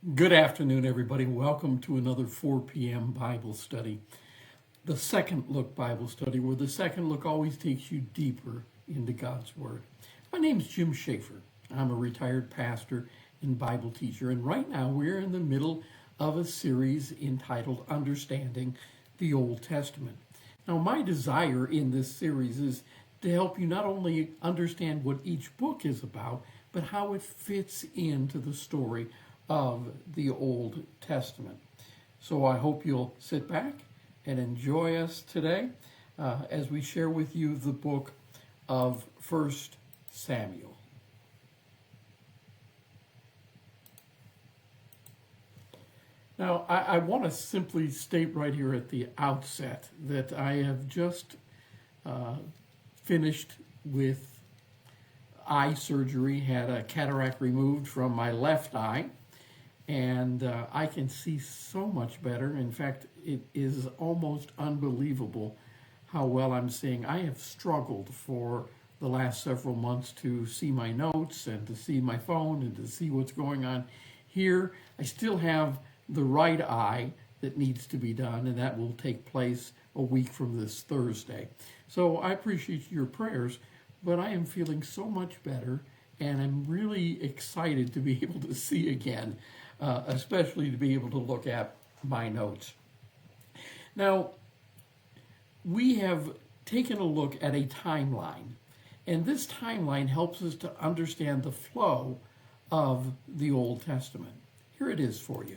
Good afternoon, everybody. Welcome to another 4 p.m. Bible study. The Second Look Bible study, where the second look always takes you deeper into God's Word. My name is Jim Schaefer. I'm a retired pastor and Bible teacher, and right now we're in the middle of a series entitled Understanding the Old Testament. Now, my desire in this series is to help you not only understand what each book is about, but how it fits into the story of the Old Testament. So I hope you'll sit back and enjoy us today as we share with you the book of 1 Samuel. Now, I want to simply state right here at the outset that I have just finished with eye surgery, had a cataract removed from my left eye, and I can see so much better. In fact, it is almost unbelievable how well I'm seeing. I have struggled for the last several months to see my notes and to see my phone and to see what's going on here. I still have the right eye that needs to be done, and that will take place a week from this Thursday. So I appreciate your prayers, but I am feeling so much better, and I'm really excited to be able to see again, especially to be able to look at my notes. Now, we have taken a look at a timeline, and this timeline helps us to understand the flow of the Old Testament. Here it is for you.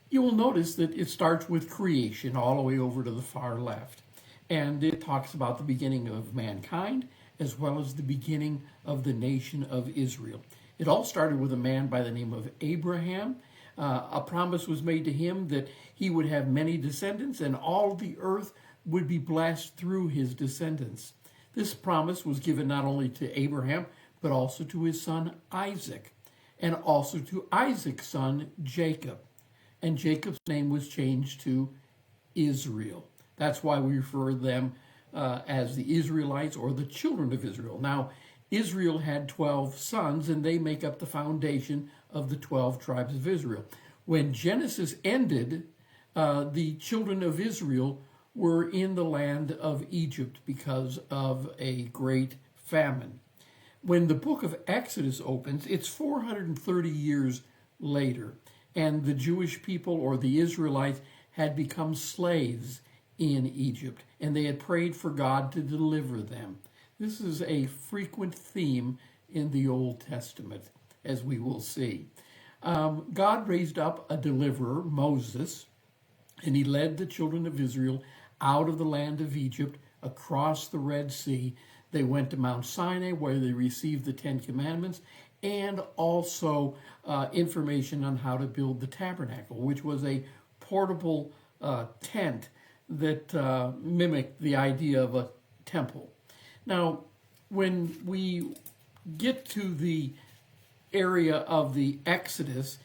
You will notice that it starts with creation all the way over to the far left. And it talks about the beginning of mankind as well as the beginning of the nation of Israel. It all started with a man by the name of Abraham. A promise was made to him that he would have many descendants and all the earth would be blessed through his descendants. This promise was given not only to Abraham, but also to his son Isaac, and also to Isaac's son Jacob. And Jacob's name was changed to Israel. That's why we refer to them as the Israelites or the children of Israel. Now, Israel had 12 sons, and they make up the foundation of the 12 tribes of Israel. When Genesis ended, the children of Israel were in the land of Egypt because of a great famine. When the book of Exodus opens, it's 430 years later, and the Jewish people or the Israelites had become slaves in Egypt, and they had prayed for God to deliver them. This is a frequent theme in the Old Testament, as we will see. God raised up a deliverer, Moses, and he led the children of Israel out of the land of Egypt across the Red Sea. They went to Mount Sinai, where they received the Ten Commandments, and also information on how to build the tabernacle, which was a portable tent that mimicked the idea of a temple. Now, when we get to the area of the Exodus,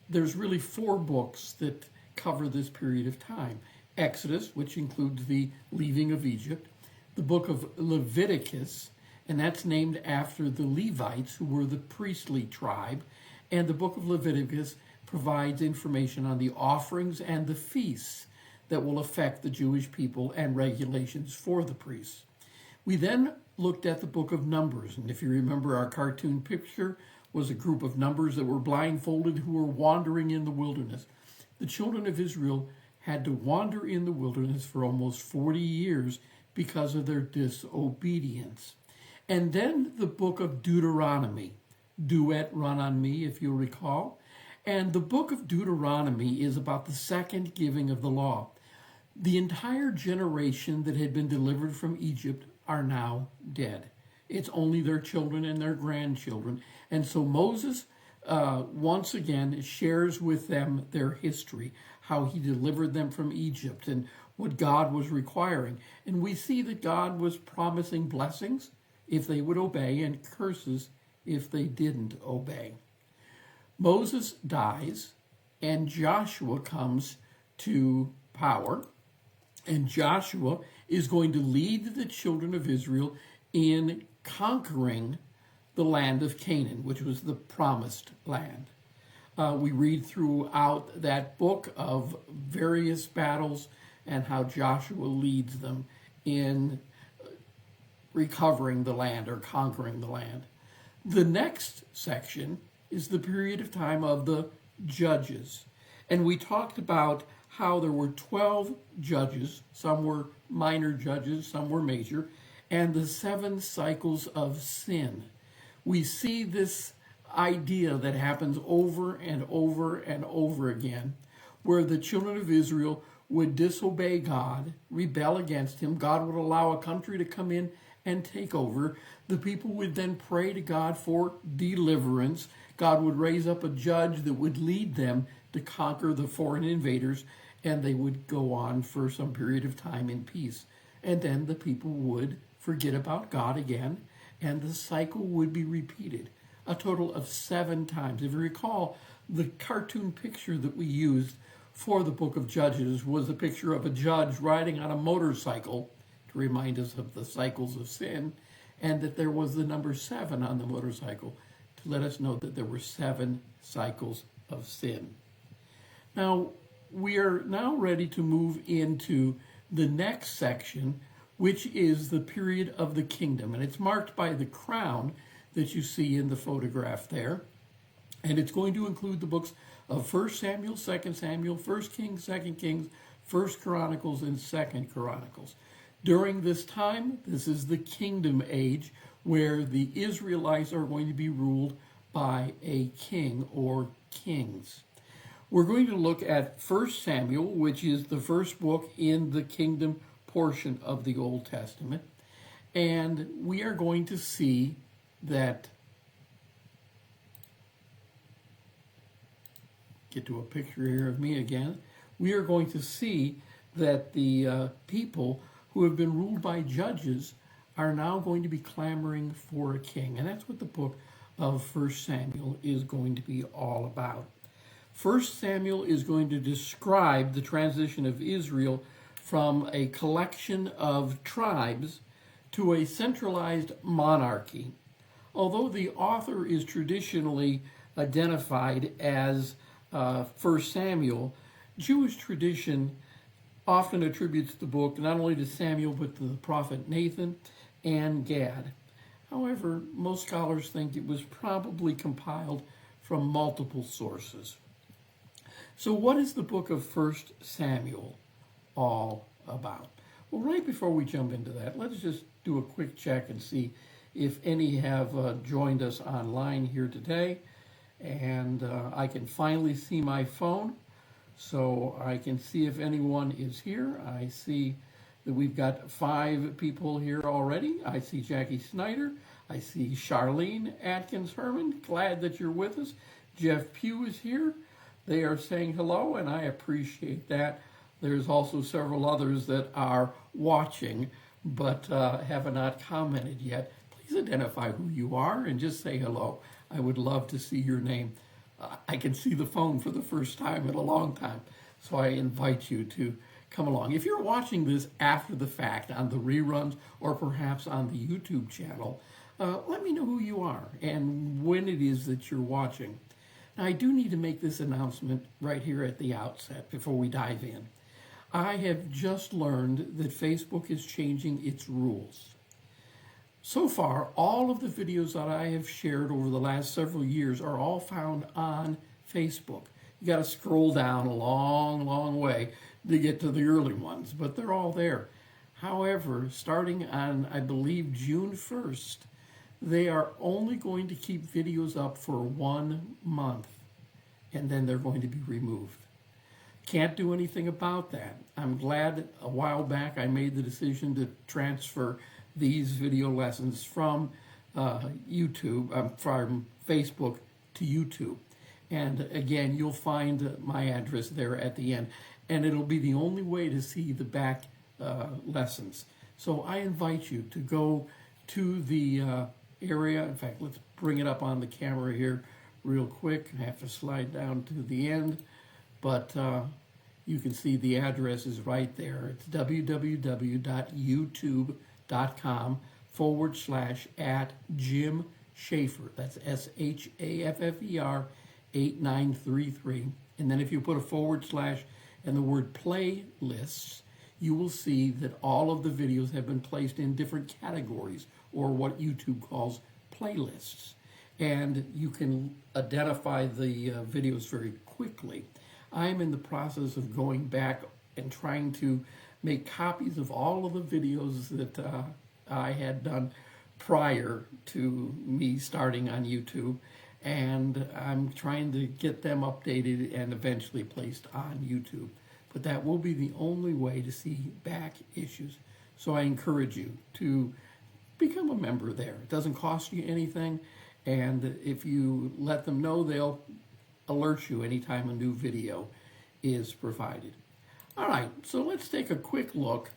there's really 4 books that cover this period of time. Exodus, which includes the leaving of Egypt, the book of Leviticus, and that's named after the Levites, who were the priestly tribe, and the book of Leviticus provides information on the offerings and the feasts that will affect the Jewish people and regulations for the priests. We then looked at the book of Numbers, and if you remember, our cartoon picture was a group of numbers that were blindfolded who were wandering in the wilderness. The children of Israel had to wander in the wilderness for almost 40 years because of their disobedience. And then the book of Deuteronomy, duet run on me, if you'll recall. And the book of Deuteronomy is about the second giving of the law. The entire generation that had been delivered from Egypt are now dead. It's only their children and their grandchildren. And so Moses, once again, shares with them their history, how he delivered them from Egypt and what God was requiring. And we see that God was promising blessings if they would obey and curses if they didn't obey. Moses dies, and Joshua comes to power, and Joshua is going to lead the children of Israel in conquering the land of Canaan, which was the promised land. We read throughout that book of various battles and how Joshua leads them in recovering the land or conquering the land. The next section is the period of time of the judges. And we talked about how there were 12 judges, some were minor judges, some were major, and the 7 cycles of sin. We see this idea that happens over and over and over again, where the children of Israel would disobey God, rebel against him. God would allow a country to come in and take over. The people would then pray to God for deliverance. God would raise up a judge that would lead them to conquer the foreign invaders, and they would go on for some period of time in peace. And then the people would forget about God again, and the cycle would be repeated a total of 7 times. If you recall, the cartoon picture that we used for the book of Judges was a picture of a judge riding on a motorcycle to remind us of the cycles of sin, and that there was the number 7 on the motorcycle to let us know that there were 7 cycles of sin. Now, we are now ready to move into the next section, which is the period of the kingdom. And it's marked by the crown that you see in the photograph there. And it's going to include the books of 1 Samuel, 2 Samuel, 1 Kings, 2 Kings, 1 Chronicles, and 2 Chronicles. During this time, this is the kingdom age, where the Israelites are going to be ruled by a king or kings. We're going to look at 1 Samuel, which is the first book in the kingdom portion of the Old Testament. And we are going to see that, get to a picture here of me again, we are going to see that the people who have been ruled by judges are now going to be clamoring for a king. And that's what the book of 1 Samuel is going to be all about. 1 Samuel is going to describe the transition of Israel from a collection of tribes to a centralized monarchy. Although the author is traditionally identified as 1 Samuel, Jewish tradition often attributes the book not only to Samuel but to the prophet Nathan and Gad. However, most scholars think it was probably compiled from multiple sources. So what is the book of 1 Samuel all about? Well, right before we jump into that, let's just do a quick check and see if any have joined us online here today. And I can finally see my phone, so I can see if anyone is here. I see that we've got 5 people here already. I see Jackie Snyder. I see Charlene Atkins Herman. Glad that you're with us. Jeff Pugh is here. They are saying hello, and I appreciate that. There's also several others that are watching, but have not commented yet. Please identify who you are and just say hello. I would love to see your name. I can see the phone for the first time in a long time, so I invite you to come along. If you're watching this after the fact on the reruns or perhaps on the YouTube channel, let me know who you are and when it is that you're watching. Now, I do need to make this announcement right here at the outset before we dive in. I have just learned that Facebook is changing its rules. So far, all of the videos that I have shared over the last several years are all found on Facebook. You got to scroll down a long, long way to get to the early ones, but they're all there. However, starting on, I believe, June 1st, they are only going to keep videos up for 1 month, and then they're going to be removed. Can't do anything about that. I'm glad a while back I made the decision to transfer these video lessons from YouTube, from Facebook to YouTube. And again, you'll find my address there at the end. And it'll be the only way to see the back lessons. So I invite you to go to the area. In fact, let's bring it up on the camera here real quick. I have to slide down to the end. But you can see the address is right there. It's www.youtube.com/@Jim Schaeffer. That's SHAFFER 8933. And then if you put a / and the word playlists, you will see that all of the videos have been placed in different categories, or what YouTube calls playlists. And you can identify the videos very quickly. I'm in the process of going back and trying to make copies of all of the videos that I had done prior to me starting on YouTube, and I'm trying to get them updated and eventually placed on YouTube. But that will be the only way to see back issues. So I encourage you to become a member there. It doesn't cost you anything, and if you let them know, they'll alert you anytime a new video is provided. All right, so let's take a quick look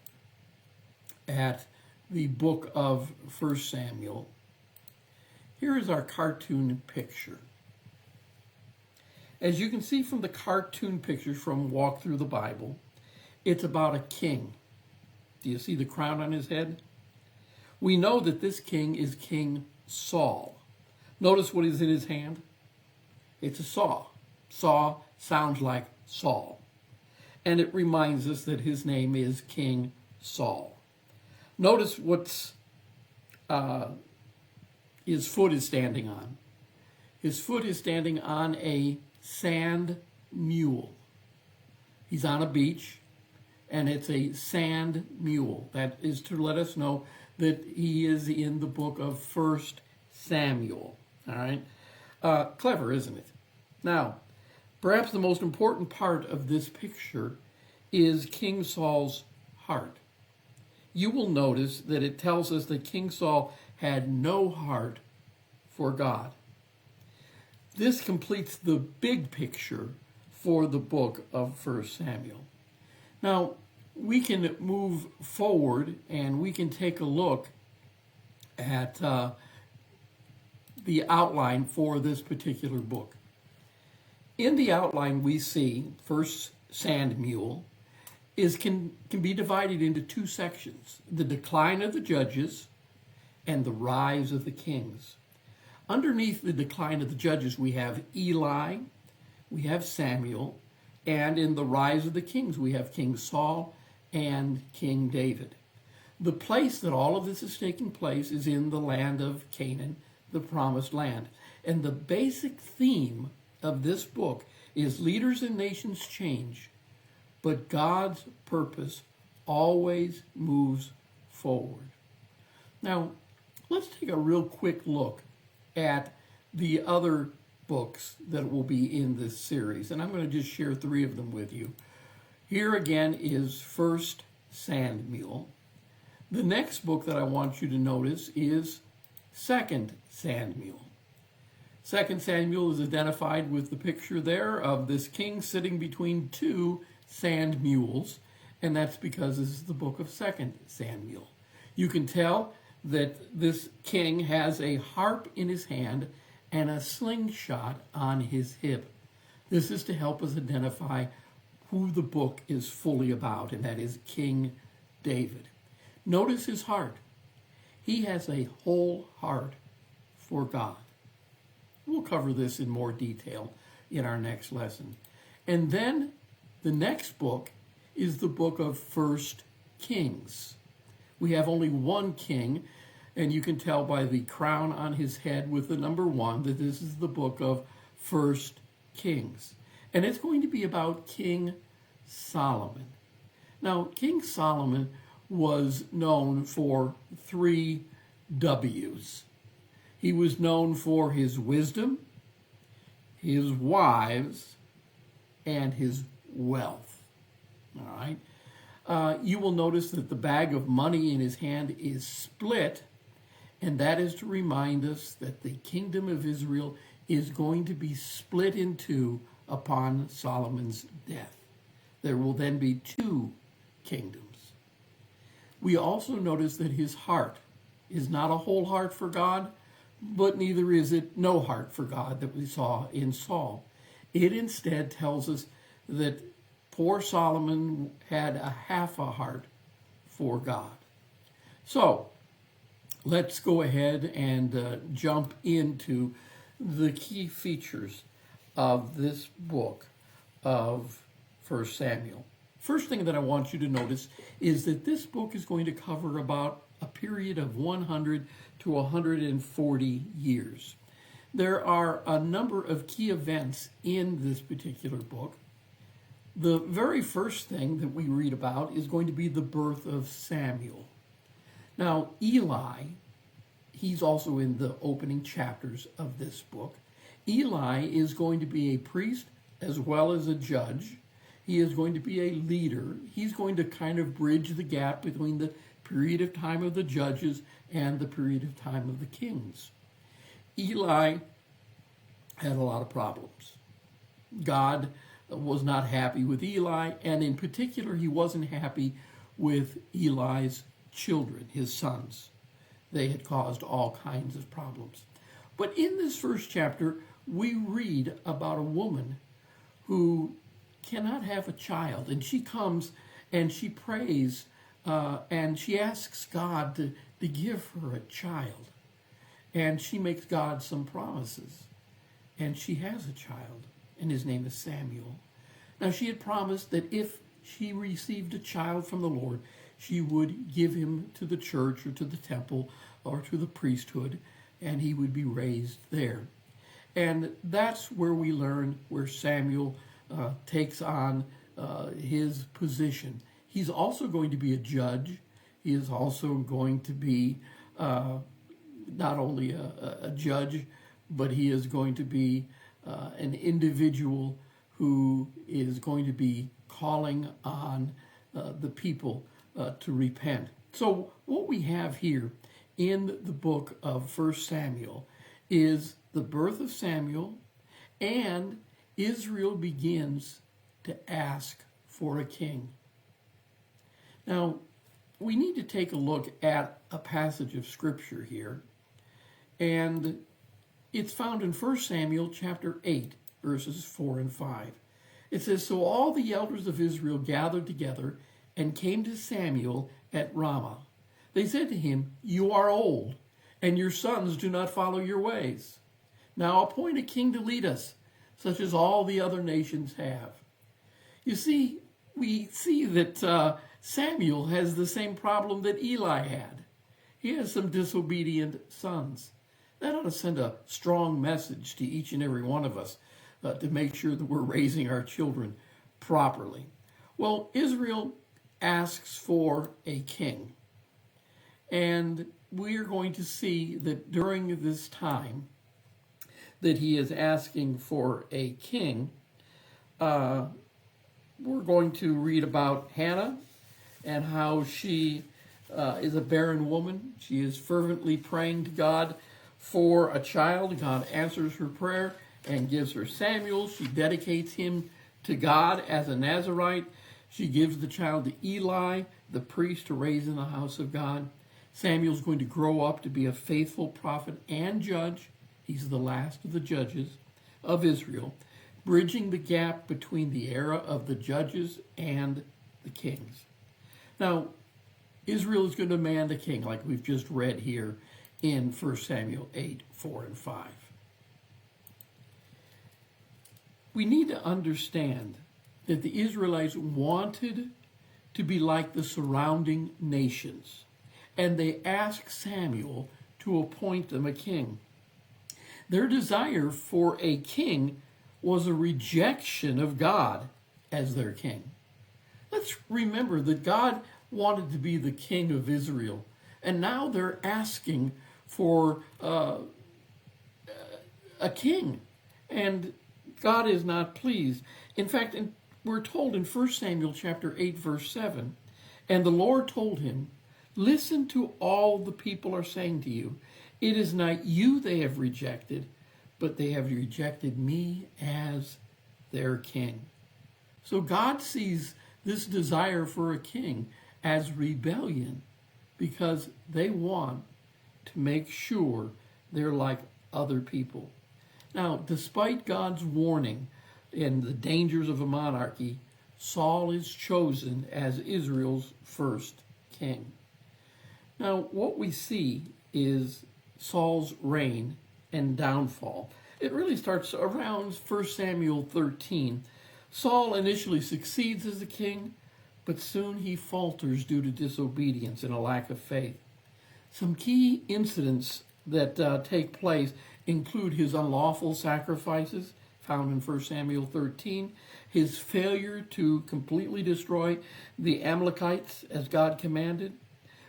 at the book of 1 Samuel. Here is our cartoon picture. As you can see from the cartoon picture from Walk Through the Bible, it's about a king. Do you see the crown on his head? We know that this king is King Saul. Notice what is in his hand. It's a saw. Saw sounds like Saul. And it reminds us that his name is King Saul. Notice what's his foot is standing on. His foot is standing on a sand mule. He's on a beach, and it's a sand mule. That is to let us know that he is in the book of 1 Samuel. All right? Clever, isn't it? Now, perhaps the most important part of this picture is King Saul's heart. You will notice that it tells us that King Saul had no heart for God. This completes the big picture for the book of 1 Samuel. Now, we can move forward and we can take a look at the outline for this particular book. In the outline, we see 1 Samuel can be divided into two sections: the decline of the judges and the rise of the kings. Underneath the decline of the judges, we have Eli, we have Samuel, and in the rise of the kings, we have King Saul and King David. The place that all of this is taking place is in the land of Canaan, the promised land. And the basic theme of this book is leaders and nations change, but God's purpose always moves forward. Now, let's take a real quick look at the other books that will be in this series, and I'm going to just share 3 of them with you. Here again is 1 Samuel. The next book that I want you to notice is 2 Samuel. 2 Samuel is identified with the picture there of this king sitting between 2 sand mules, and that's because this is the book of 2 Samuel. You can tell that this king has a harp in his hand and a slingshot on his hip. This is to help us identify who the book is fully about, and that is King David. Notice his heart. He has a whole heart for God. We'll cover this in more detail in our next lesson. And then the next book is the book of 1 Kings. We have only one king, and you can tell by the crown on his head with the number 1 that this is the book of 1 Kings. And it's going to be about King Solomon. Now, King Solomon was known for 3 W's. He was known for his wisdom, his wives, and his wealth. All right? You will notice that the bag of money in his hand is split, and that is to remind us that the kingdom of Israel is going to be split in 2 upon Solomon's death. There will then be 2 kingdoms. We also notice that his heart is not a whole heart for God, but neither is it no heart for God that we saw in Saul. It instead tells us that poor Solomon had a half a heart for God. So, let's go ahead and jump into the key features of this book of 1 Samuel. First thing that I want you to notice is that this book is going to cover about a period of 100 to 140 years. There are a number of key events in this particular book. The very first thing that we read about is going to be the birth of Samuel. Now, Eli, he's also in the opening chapters of this book. Eli is going to be a priest as well as a judge. He is going to be a leader. He's going to kind of bridge the gap between the period of time of the judges and the period of time of the kings. Eli had a lot of problems. God was not happy with Eli, and in particular, he wasn't happy with Eli's children, his sons. They had caused all kinds of problems. But in this first chapter, we read about a woman who cannot have a child, and she comes and she prays and she asks God to give her a child. And she makes God some promises. And she has a child, and his name is Samuel. Now, she had promised that if she received a child from the Lord, she would give him to the church or to the temple or to the priesthood, and he would be raised there. And that's where we learn where Samuel takes on his position. He's also going to be a judge. He is also going to be not only a judge, but he is going to be an individual who is going to be calling on the people to repent. So what we have here in the book of 1 Samuel is the birth of Samuel, and Israel begins to ask for a king. Now, we need to take a look at a passage of Scripture here, and it's found in 1 Samuel chapter 8, verses 4 and 5. It says, "So all the elders of Israel gathered together and came to Samuel at Ramah. They said to him, 'You are old, and your sons do not follow your ways. Now appoint a king to lead us, such as all the other nations have.'" You see, we see that Samuel has the same problem that Eli had. He has some disobedient sons. That ought to send a strong message to each and every one of us to make sure that we're raising our children properly. Well, Israel asks for a king. And we are going to see that during this time that he is asking for a king, we're going to read about Hannah and how she is a barren woman. She is fervently praying to God for a child. God answers her prayer and gives her Samuel. She dedicates him to God as a Nazirite. She gives the child to Eli, the priest, to raise in the house of God. Samuel's going to grow up to be a faithful prophet and judge. He's the last of the judges of Israel, bridging the gap between the era of the judges and the kings. Now, Israel is going to demand a king, like we've just read here in 1 Samuel 8, 4 and 5. We need to understand that the Israelites wanted to be like the surrounding nations, and they asked Samuel to appoint them a king. Their desire for a king was a rejection of God as their king. Let's remember that God wanted to be the king of Israel, and now they're asking for a king, and God is not pleased. In fact, we're told in 1 Samuel chapter 8, verse 7, "And the Lord told him, 'Listen to all the people are saying to you. It is not you they have rejected, but they have rejected me as their king.'" So God sees this desire for a king as rebellion because they want to make sure they're like other people. Now, despite God's warning and the dangers of a monarchy, Saul is chosen as Israel's first king. Now, what we see is Saul's reign and downfall. It really starts around 1 Samuel 13. Saul initially succeeds as a king, but soon he falters due to disobedience and a lack of faith. Some key incidents that take place include his unlawful sacrifices, found in 1 Samuel 13, his failure to completely destroy the Amalekites as God commanded.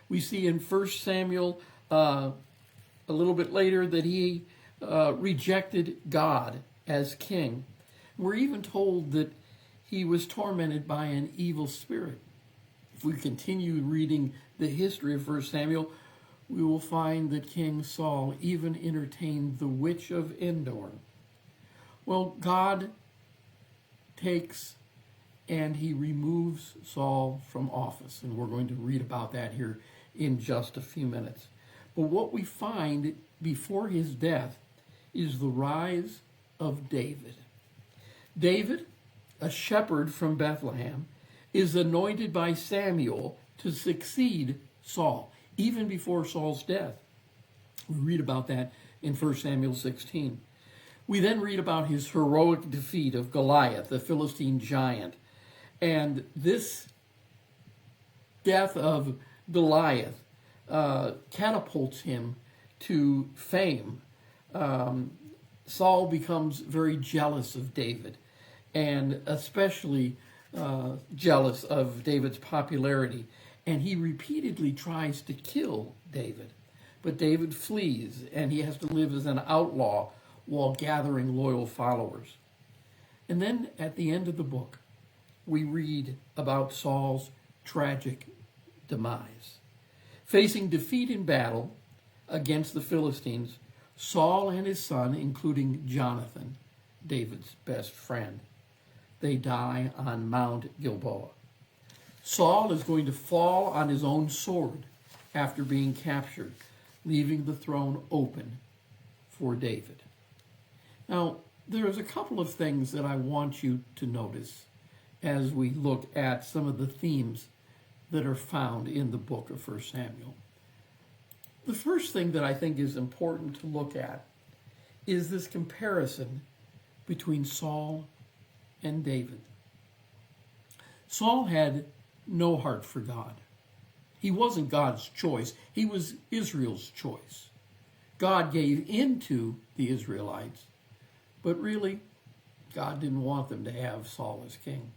We see in 1 Samuel a little bit later that he rejected God as king. We're even told that he was tormented by an evil spirit. If we continue reading the history of 1 Samuel, we will find that King Saul even entertained the witch of Endor. Well, God takes and he removes Saul from office, and we're going to read about that here in just a few minutes. But what we find before his death is the rise of David. David, a shepherd from Bethlehem, is anointed by Samuel to succeed Saul, even before Saul's death. We read about that in 1 Samuel 16. We then read about his heroic defeat of Goliath, the Philistine giant. And this death of Goliath catapults him to fame. Saul becomes very jealous of David, and especially jealous of David's popularity. And he repeatedly tries to kill David. But David flees, and he has to live as an outlaw while gathering loyal followers. And then at the end of the book, we read about Saul's tragic demise. Facing defeat in battle against the Philistines, Saul and his son, including Jonathan, David's best friend, they die on Mount Gilboa. Saul is going to fall on his own sword after being captured, leaving the throne open for David. Now, there's a couple of things that I want you to notice as we look at some of the themes that are found in the book of 1 Samuel. The first thing that I think is important to look at is this comparison between Saul and David. Saul had no heart for God. He wasn't God's choice. He was Israel's choice. God gave in to the Israelites, but really, God didn't want them to have Saul as king.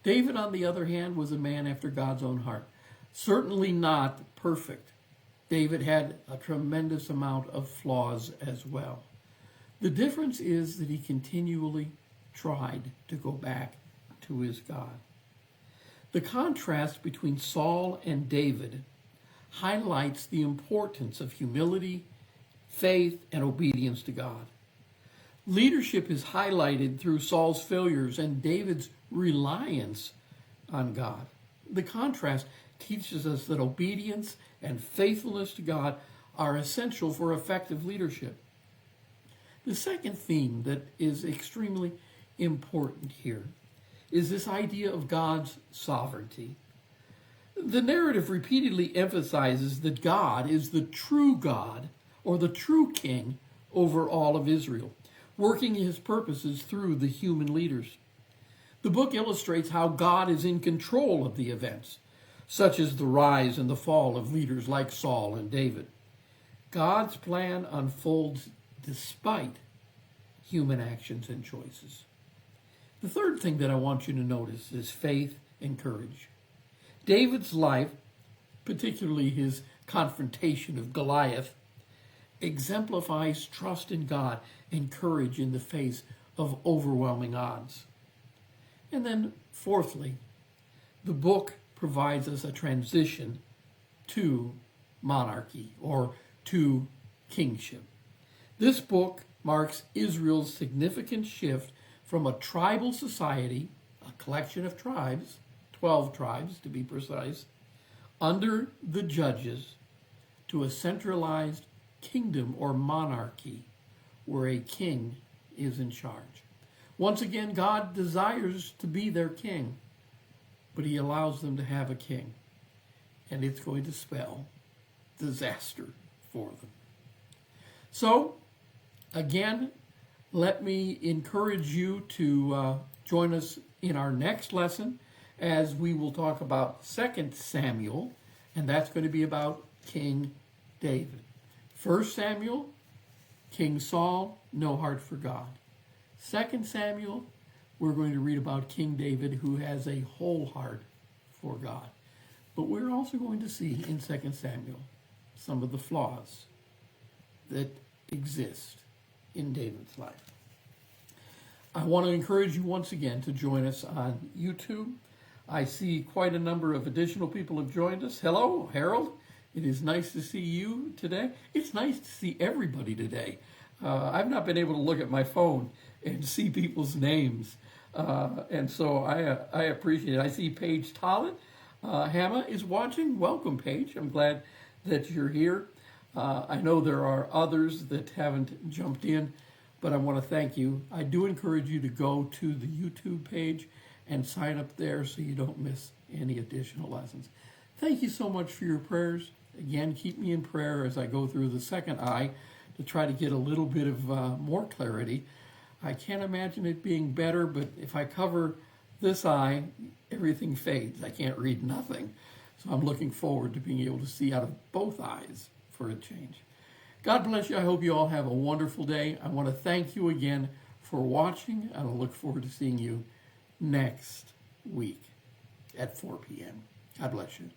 David, on the other hand, was a man after God's own heart. Certainly not perfect. David had a tremendous amount of flaws as well. The difference is that he continually tried to go back to his God. The contrast between Saul and David highlights the importance of humility, faith, and obedience to God. Leadership is highlighted through Saul's failures and David's reliance on God. The contrast teaches us that obedience and faithfulness to God are essential for effective leadership. The second theme that is extremely important here is this idea of God's sovereignty. The narrative repeatedly emphasizes that God is the true God, or the true king, over all of Israel, working his purposes through the human leaders. The book illustrates how God is in control of the events, such as the rise and the fall of leaders like Saul and David. God's plan unfolds despite human actions and choices. The third thing that I want you to notice is faith and courage. David's life, particularly his confrontation of Goliath, exemplifies trust in God and courage in the face of overwhelming odds. And then, fourthly, the book provides us a transition to monarchy or to kingship. This book marks Israel's significant shift from a tribal society, a collection of tribes, 12 tribes to be precise, under the judges, to a centralized kingdom or monarchy where a king is in charge. Once again, God desires to be their king, but he allows them to have a king, and it's going to spell disaster for them. So, again, let me encourage you to join us in our next lesson as we will talk about 2 Samuel, and that's going to be about King David. 1 Samuel, King Saul, no heart for God. 2 Samuel, we're going to read about King David, who has a whole heart for God. But we're also going to see in 2 Samuel some of the flaws that exist in David's life. I want to encourage you once again to join us on YouTube. I see quite a number of additional people have joined us. Hello, Harold. It is nice to see you today. It's nice to see everybody today. I've not been able to look at my phone and see people's names. And so I appreciate it. I see Paige Tollett. Hannah is watching. Welcome, Paige. I'm glad that you're here. I know there are others that haven't jumped in, but I want to thank you. I do encourage you to go to the YouTube page and sign up there so you don't miss any additional lessons. Thank you so much for your prayers. Again, keep me in prayer as I go through the second eye to try to get a little bit of more clarity. I can't imagine it being better, but if I cover this eye, everything fades. I can't read nothing. So I'm looking forward to being able to see out of both eyes for a change. God bless you. I hope you all have a wonderful day. I want to thank you again for watching, and I look forward to seeing you next week at 4 p.m. God bless you.